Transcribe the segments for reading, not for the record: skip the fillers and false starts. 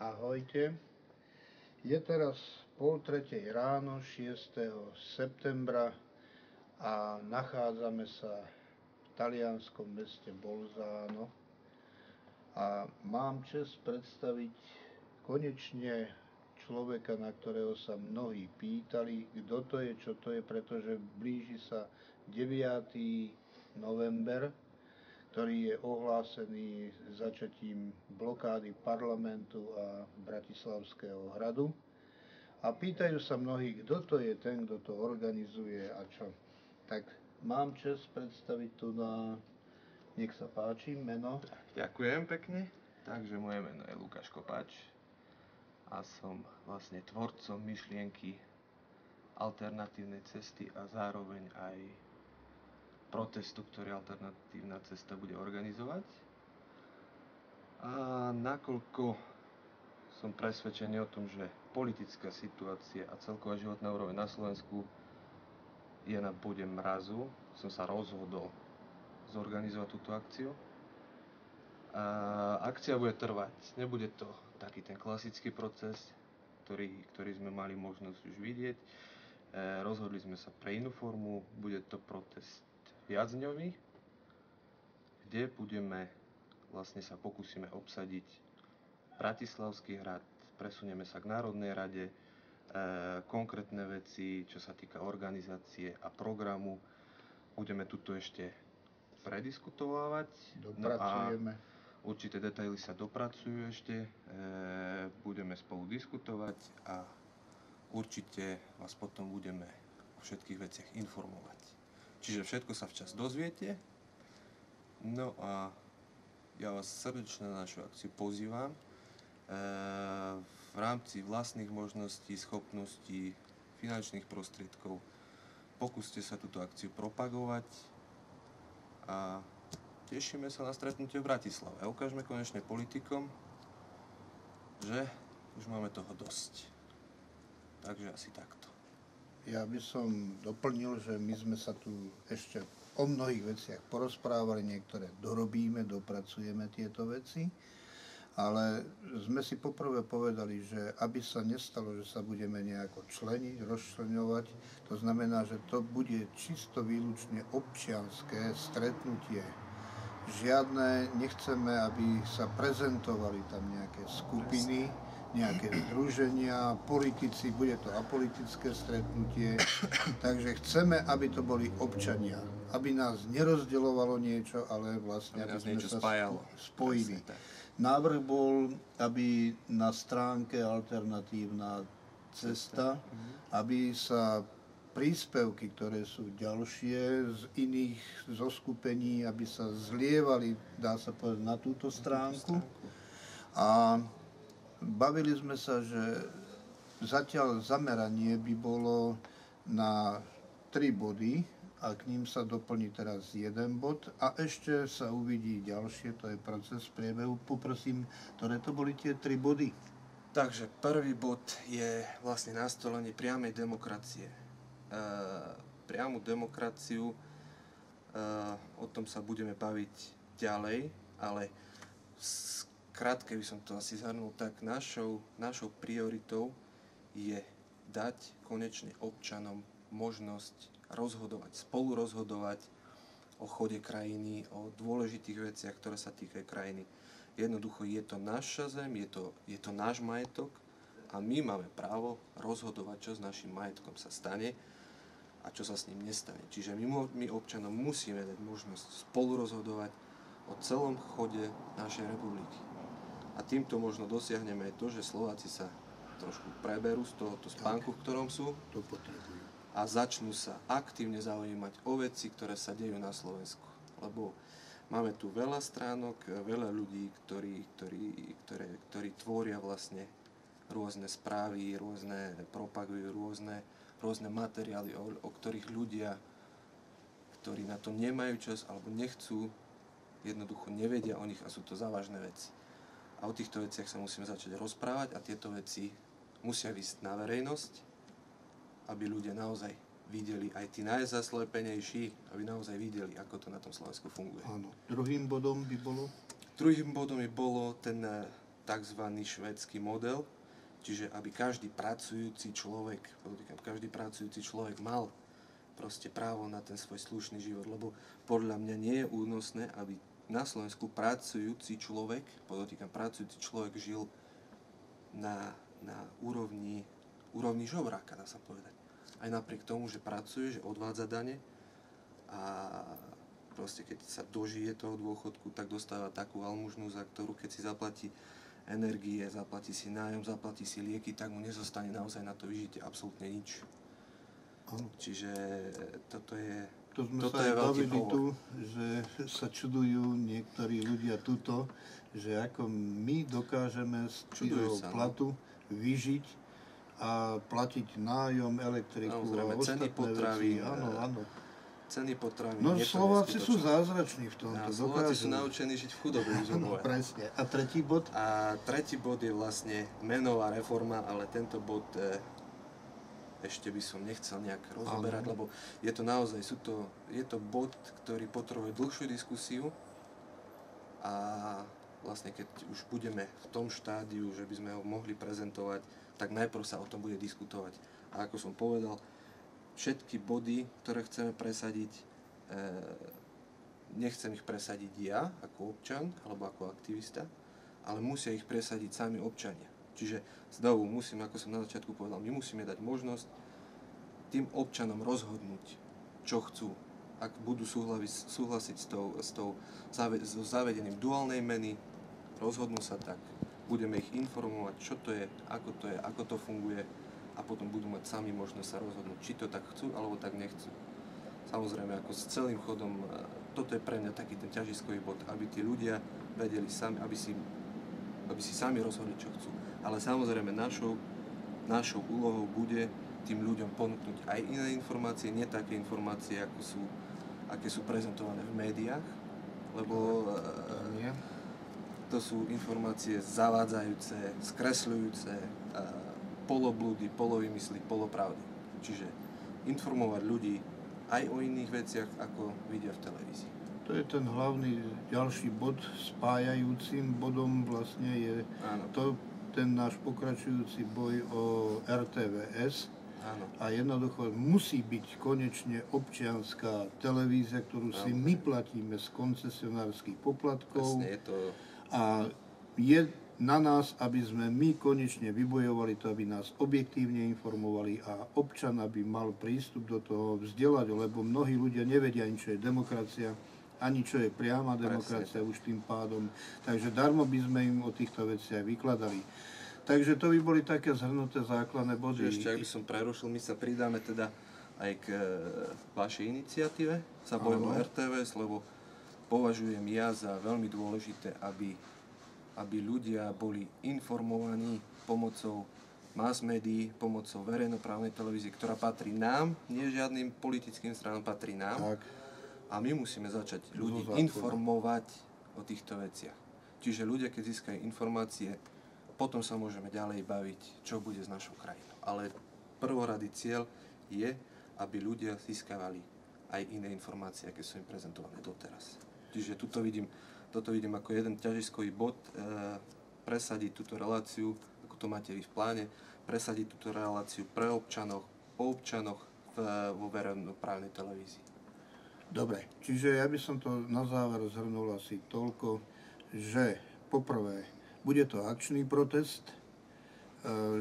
Ahojte. Je teraz 2:30 ráno 6. septembra a nachádzame sa v talianskom meste Bolzano a mám čest predstaviť konečne človeka, na ktorého sa mnohí pýtali, kto to je, čo to je, pretože blíži sa 9. november, ktorý je ohlásený začatím blokády parlamentu a Bratislavského hradu. A pýtajú sa mnohí, kto to je ten, kto to organizuje a čo. Tak mám čest predstaviť tu na... Nech sa páči, meno. Ďakujem pekne. Takže moje meno je Lukáš Kopáč a som vlastne tvorcom myšlienky alternatívnej cesty a zároveň aj protestu, ktorý alternatívna cesta bude organizovať. A nakoľko som presvedčený o tom, že politická situácia a celková životná úroveň na Slovensku je na bode mrazu, som sa rozhodol zorganizovať túto akciu. A akcia bude trvať. Nebude to taký ten klasický proces, ktorý sme mali možnosť už vidieť. Rozhodli sme sa pre inú formu. Bude to protest viacdňový, kde vlastne sa pokúsime obsadiť Bratislavský hrad, presunieme sa k Národnej rade, konkrétne veci, čo sa týka organizácie a programu, budeme tuto ešte prediskutovať. Dopracujeme. No a určité detaily sa dopracujú ešte, budeme spolu diskutovať a určite vás potom budeme o všetkých veciach informovať. Čiže všetko sa včas dozviete. No a ja vás srdečne na našu akciu pozývam. V rámci vlastných možností, schopností, finančných prostriedkov pokúste sa túto akciu propagovať a tešíme sa na stretnutie v Bratislave. A ukážme konečne politikom, že už máme toho dosť. Takže asi takto. Ja by som doplnil, že my sme sa tu ešte o mnohých veciach porozprávali, niektoré dorobíme, dopracujeme tieto veci, ale sme si poprvé povedali, že aby sa nestalo, že sa budeme nejako členiť, rozčleňovať, to znamená, že to bude čisto výlučne občianske stretnutie. Žiadne, nechceme, aby sa prezentovali tam nejaké skupiny, nejaké združenia, politici, bude to apolitické stretnutie, takže chceme, aby to boli občania, aby nás nerozdeľovalo niečo, ale vlastne aby sme sa spojili. Návrh bol, aby na stránke Alternatívna cesta, aby sa príspevky, ktoré sú ďalšie z iných zoskupení, aby sa zlievali, dá sa povedať, na túto stránku. A bavili sme sa, že zatiaľ zameranie by bolo na 3 body a k ním sa doplní teraz 1 bod a ešte sa uvidí ďalšie, to je proces priebehu. Poprosím, ktoré to boli tie 3 body? Takže prvý bod je vlastne nastolenie priamej demokracie. Priamu demokraciu, o tom sa budeme baviť ďalej, ale krátke by som to asi zhrnul, tak našou prioritou je dať konečne občanom možnosť rozhodovať, spolu rozhodovať o chode krajiny, o dôležitých veciach, ktoré sa týkajú krajiny. Jednoducho je to naša zem, je to náš majetok a my máme právo rozhodovať, čo s našim majetkom sa stane a čo sa s ním nestane. Čiže my občanom musíme dať možnosť spolu rozhodovať o celom chode našej republiky. A týmto možno dosiahneme aj to, že Slováci sa trošku preberú z tohoto spánku, v ktorom sú a začnú sa aktívne zaujímať o veci, ktoré sa dejú na Slovensku. Lebo máme tu veľa stránok, veľa ľudí, ktorí tvoria vlastne rôzne správy, propagujú rôzne materiály, o ktorých ľudia, ktorí na to nemajú čas alebo nechcú, jednoducho nevedia o nich a sú to závažné veci. A o týchto veciach sa musíme začať rozprávať a tieto veci musia výsť na verejnosť, aby ľudia naozaj videli, aj tí najzaslepenejší, aby naozaj videli, ako to na tom Slovensku funguje. Áno. Druhým bodom by bolo? Druhým bodom by bolo ten tzv. Švédsky model, čiže aby každý pracujúci človek mal proste právo na ten svoj slušný život, lebo podľa mňa nie je únosné, aby na Slovensku pracujúci človek žil na úrovni žobráka, dá sa povedať. Aj napriek tomu, že pracuje, že odvádza dane a proste keď sa dožije toho dôchodku, tak dostáva takú almužnu, za ktorú keď si zaplatí energie, zaplatí si nájom, zaplatí si lieky, tak mu nezostane naozaj na to vyžitie absolútne nič. Čiže toto je sa aj bavili tu, že sa čudujú niektorí ľudia tuto, že ako my dokážeme z toho platu vyžiť a platiť nájom, elektriku a ostatné veci. Áno. Ceny potravín. No Slováci sú zázrační v tomto. Slováci sú naučení žiť v chudobe. Presne. A tretí bod? A tretí bod je vlastne menová reforma, ale tento bod ešte by som nechcel nejak rozoberať, lebo je to naozaj, je to bod, ktorý potrebuje dlhšiu diskusiu a vlastne keď už budeme v tom štádiu, že by sme ho mohli prezentovať, tak najprv sa o tom bude diskutovať. A ako som povedal, všetky body, ktoré chceme presadiť, nechcem ich presadiť ja ako občan alebo ako aktivista, ale musia ich presadiť sami občania. Čiže znovu musím, ako som na začiatku povedal, my musíme dať možnosť tým občanom rozhodnúť, čo chcú. Ak budú súhlasiť so zavedením duálnej meny, rozhodnú sa tak, budeme ich informovať, čo to je, ako to funguje a potom budú mať sami možnosť sa rozhodnúť, či to tak chcú, alebo tak nechcú. Samozrejme, ako s celým chodom, toto je pre mňa taký ten ťažiskový bod, aby tí ľudia vedeli sami, aby si sami rozhodli, čo chcú. Ale samozrejme, našou úlohou bude tým ľuďom ponúknuť aj iné informácie, nie také informácie, aké sú prezentované v médiách, lebo to sú informácie zavádzajúce, skresľujúce, poloblúdy, polovymysly, polopravdy. Čiže informovať ľudí aj o iných veciach, ako vidia v televízii. To je ten hlavný ďalší bod, spájajúcim bodom vlastne je ten náš pokračujúci boj o RTVS. Áno. A jednoducho musí byť konečne občianská televízia, ktorú si my platíme z koncesionárskych poplatkov. Presne, je to... A je na nás, aby sme my konečne vybojovali to, aby nás objektívne informovali a občan, aby mal prístup do toho vzdelať, lebo mnohí ľudia nevedia ani, čo je demokracia, ani čo je priama demokracia už tým pádom. Takže darmo by sme im o týchto veciach vykladali. Takže to by boli také zhrnuté základné body. Ešte, ak by som prerušil, my sa pridáme teda aj k vašej iniciatíve za boj o RTVS, lebo považujem ja za veľmi dôležité, aby ľudia boli informovaní pomocou mass médií, pomocou verejnoprávnej televízie, ktorá patrí nám, nie žiadnym politickým stranám, patrí nám. Tak. A my musíme začať ľudí informovať o týchto veciach. Čiže ľudia, keď získajú informácie, potom sa môžeme ďalej baviť, čo bude s našou krajinou. Ale prvoradý cieľ je, aby ľudia získavali aj iné informácie, aké sú im prezentované doteraz. Čiže toto vidím ako jeden ťažiskový bod, presadiť túto reláciu, ako to máte vy v pláne, presadiť túto reláciu pre občanoch, po občanoch vo verejnoprávnej televízii. Dobre, čiže ja by som to na záver zhrnul asi toľko, že poprvé, bude to akčný protest,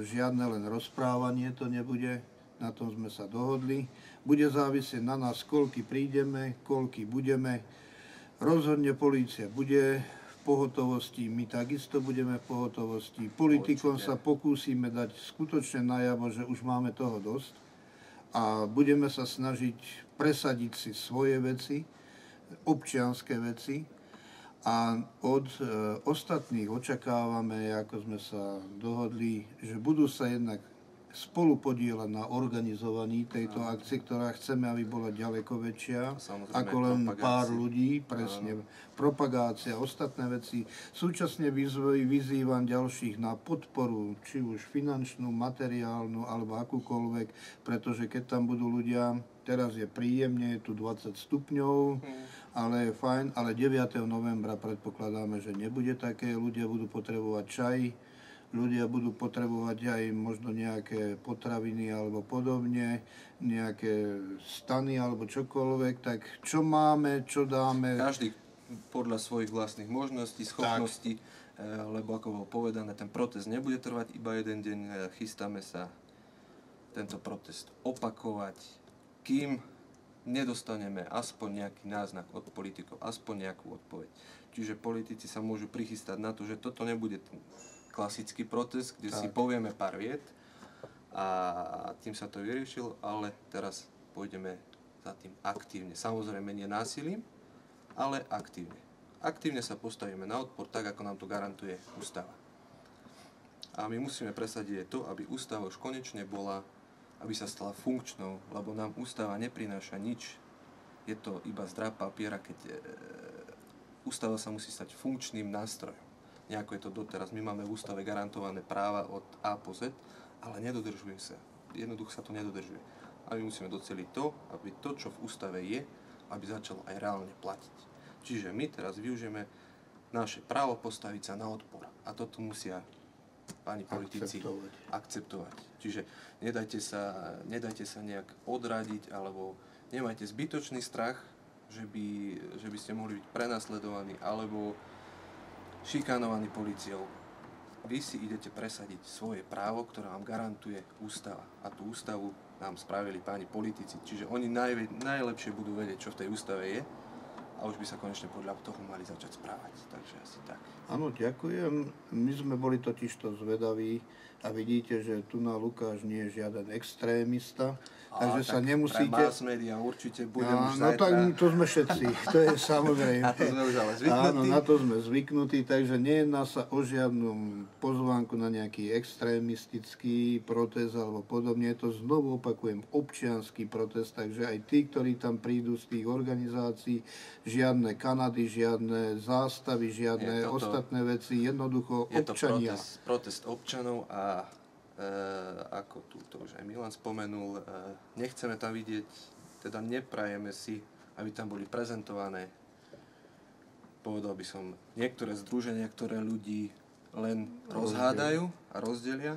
žiadne len rozprávanie to nebude, na tom sme sa dohodli. Bude závisieť na nás, koľky prídeme, koľky budeme. Rozhodne polícia bude v pohotovosti, my takisto budeme v pohotovosti. Politikom sa pokúsime dať skutočne najavo, že už máme toho dosť a budeme sa snažiť presadiť si svoje veci, občianske veci. A od ostatných očakávame, ako sme sa dohodli, že budú sa jednak spolu podieľať na organizovaní tejto akcie, ktorá chceme, aby bola ďaleko väčšia, ako len pár ľudí, presne, propagácia, ostatné veci. Súčasne vyzývam ďalších na podporu, či už finančnú, materiálnu, alebo akúkoľvek, pretože keď tam budú ľudia, teraz je príjemne, je tu 20 stupňov, ale je fajn, ale 9. novembra predpokladáme, že nebude také, ľudia budú potrebovať čaj, ľudia budú potrebovať aj možno nejaké potraviny alebo podobne, nejaké stany alebo čokoľvek, tak čo máme, čo dáme. Každý podľa svojich vlastných možností, schopností, lebo ako bolo povedané, ten protest nebude trvať iba jeden deň, chystáme sa tento protest opakovať, kým nedostaneme aspoň nejaký náznak od politikov, aspoň nejakú odpoveď. Čiže politici sa môžu prichystať na to, že toto nebude ten klasický protest, kde si povieme pár viet a tým sa to vyriešilo, ale teraz pôjdeme za tým aktívne. Samozrejme nie násilím, ale aktívne. Aktívne sa postavíme na odpor, tak ako nám to garantuje ústava. A my musíme presadiť to, aby ústava už konečne bola, aby sa stala funkčnou, lebo nám ústava neprináša nič. Je to iba zdráp papiera, keď ústava sa musí stať funkčným nástrojom. Nejako je to doteraz. My máme v ústave garantované práva od A po Z, ale nedodržuje sa. Jednoducho sa to nedodržuje. A my musíme doceliť to, aby to, čo v ústave je, aby začalo aj reálne platiť. Čiže my teraz využijeme naše právo postaviť sa na odpor. A toto musia páni politici akceptovať. Čiže nedajte sa nejak odradiť, alebo nemajte zbytočný strach, že by ste mohli byť prenasledovaní, alebo šikanovaní políciou. Vy si idete presadiť svoje právo, ktoré vám garantuje ústava. A tú ústavu nám spravili páni politici. Čiže oni najlepšie budú vedieť, čo v tej ústave je, a už by sa konečne podľa toho mali začať správať. Takže asi tak. Áno, ďakujem. My sme boli totižto zvedaví a vidíte, že tu na Lukáš nie je žiaden extrémista, takže sa nemusíte... Pre mass media určite budem už no zajtra. tak to sme všetci, to je samozrejme. Na to sme už ale zvyknutí. Áno, na to sme zvyknutí, takže nejedná sa o žiadnu pozvánku na nejaký extrémistický protest alebo podobne. Je to, znovu opakujem, občiansky protest, takže aj tí, ktorí tam prídu z tých organizácií, žiadne Kanady, žiadne zástavy, žiadne ostatné veci, jednoducho občania. Je to protest občanov a ako tu to už aj Milan spomenul, nechceme tam vidieť, teda neprajeme si, aby tam boli prezentované, povedal by som, niektoré združenia, ktoré ľudí len rozhádajú a rozdelia.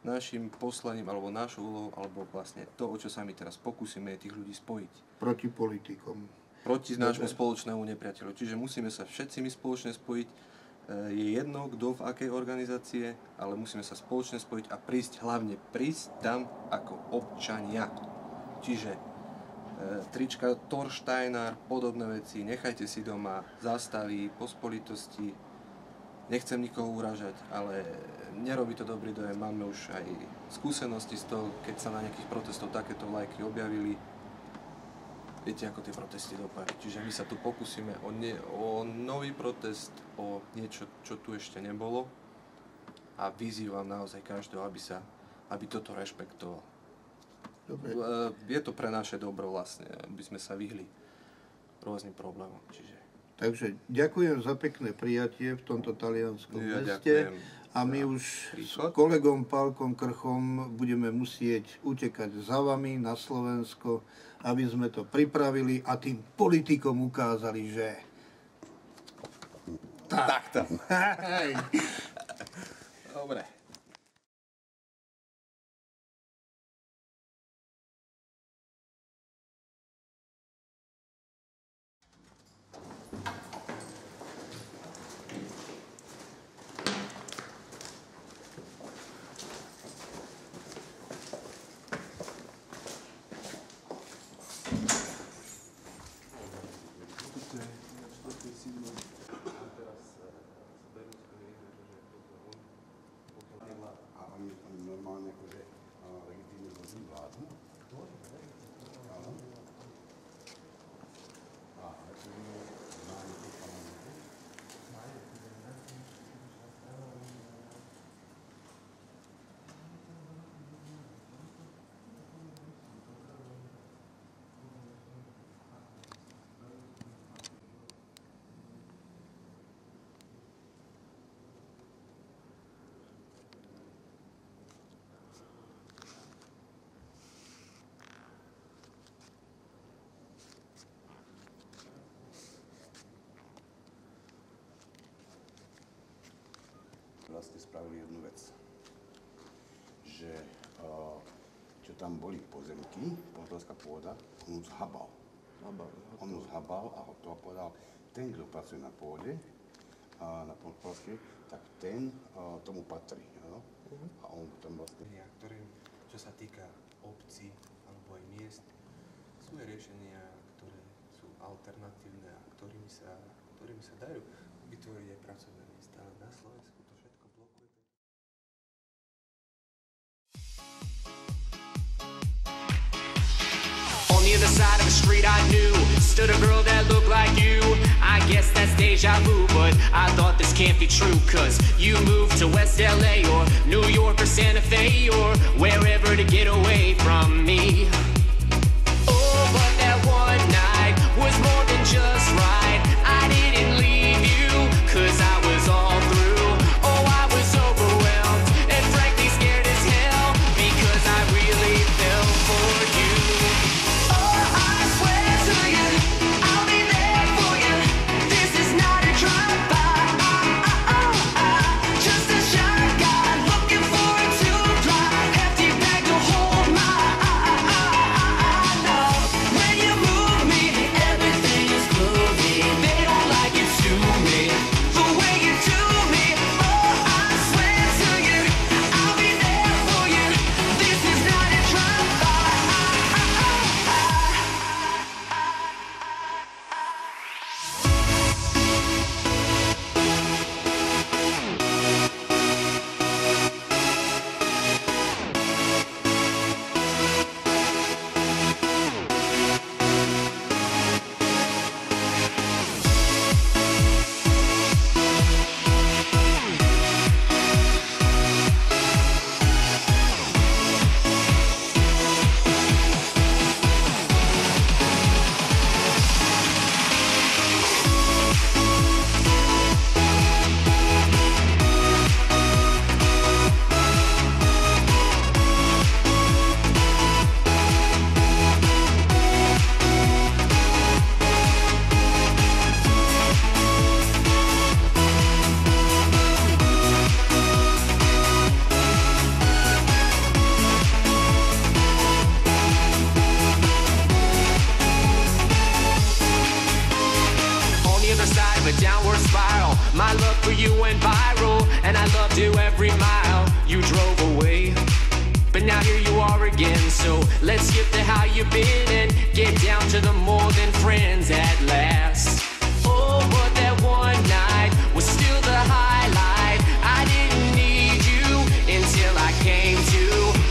Našim poslaním, alebo našou úlohou, alebo vlastne to, o čo sa my teraz pokúsime, je tých ľudí spojiť. Proti politikom. Proti nášmu spoločnému nepriateľu. Čiže musíme sa všetci my spoločne spojiť. Je jedno, kto v akej organizácie, ale musíme sa spoločne spojiť a hlavne prísť tam ako občania. Čiže trička Thorsteiner, podobné veci, nechajte si doma, zástavy, pospolitosti. Nechcem nikoho urážať, ale nerobí to dobrý dojem. Máme už aj skúsenosti z toho, keď sa na nejakých protestoch takéto vlajky objavili. Viete, ako tie protesty dopadli. Čiže my sa tu pokúsime o nový protest, o niečo, čo tu ešte nebolo. A vyzývam naozaj každého, aby toto rešpektoval. Dobre. Je to pre naše dobro vlastne, aby sme sa vyhli rôznym problémom. Takže ďakujem za pekné prijatie v tomto talianskom meste. Ďakujem. A my už s kolegom Pálkom Krchom budeme musieť utekať za vami na Slovensko, aby sme to pripravili a tým politikom ukázali, že... Takto. Dobre. vlastne spravili jednu vec. Že čo tam boli pozemky, polnohospodárska pôda, on ju zhabal. On ju zhabal a to povedal, ten, kto pracuje na pôde, na polnohospodárskej, tak ten tomu patrí. No? A on tam vlastne... Ktorým, čo sa týka obcí alebo aj miest, sú aj riešenia, ktoré sú alternatívne a ktorými sa dajú vytvoriť aj pracovné miesta. Ale na Slovensku to všetko blokuje. On the other side of the street I knew stood a girl that looked like you. I guess that's deja vu, but I thought this can't be true. Cause you moved to West LA or New York or Santa Fe or wherever to get away from me. Oh, but that one night was more than just right. I didn't leave you cause I was all through. Oh, I was overwhelmed and frankly scared as hell because I really fell for you. Oh, I swear to you, I'll be there for you. This is not a drive-by. Just a shotgun looking for a two-fly. Hefty bag to hold my love. When you move me, everything is groovy. They don't like it to me, the way you do me. Oh, I swear to you, I'll be there for you. This is not a drive-by. On the other side of a downward spiral, my love for you went viral, and I loved you every mile you drove away. But now here you are again, so let's skip to how you've been and get down to the more than friends at last. Oh, but that one night was still the highlight. I didn't need you until I came to,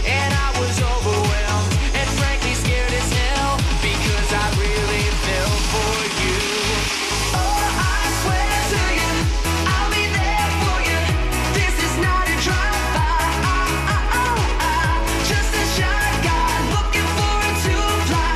and I was overwhelmed and frankly scared as hell because I really fell for you. Oh, I swear to you, I'll be there for you. This is not a drive-by. Just a shotgun looking for a two-fly.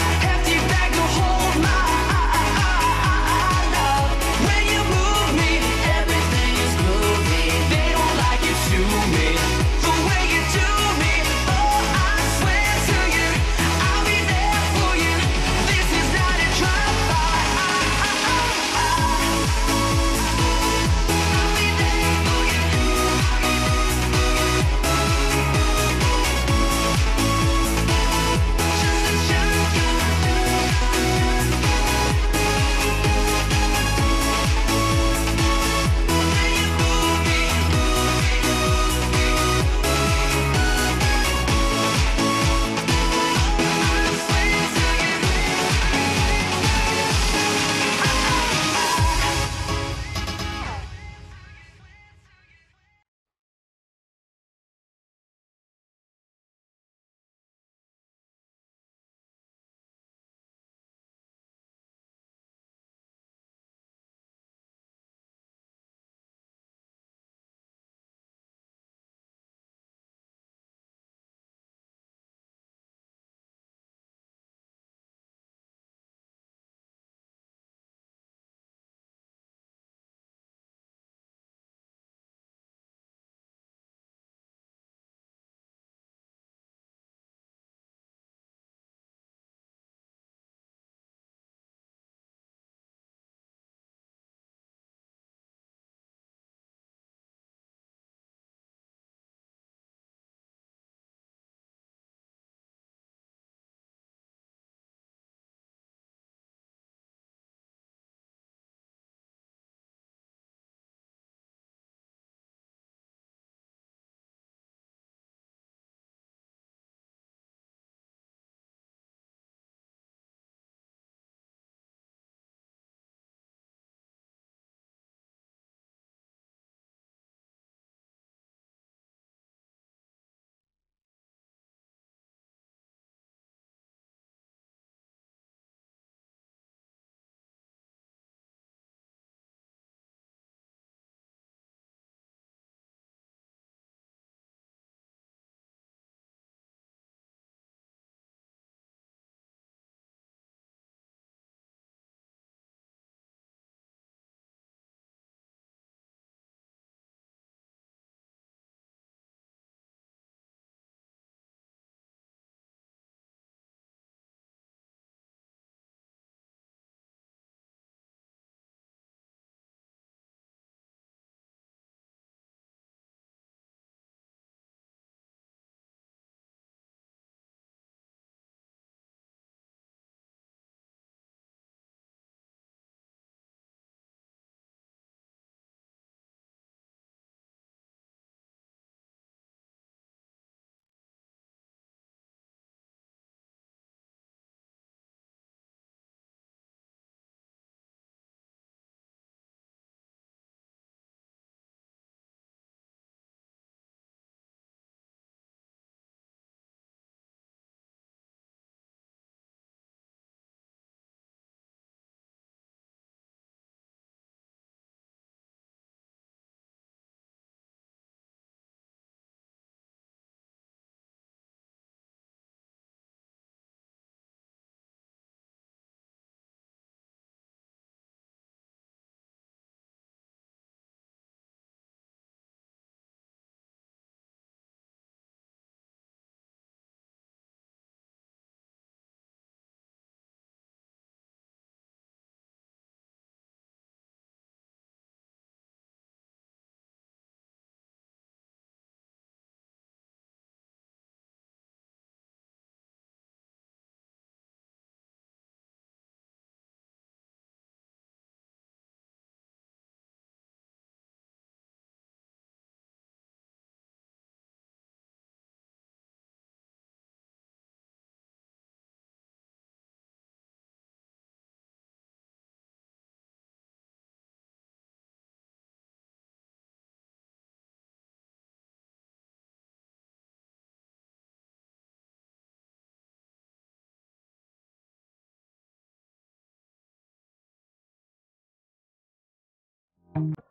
you.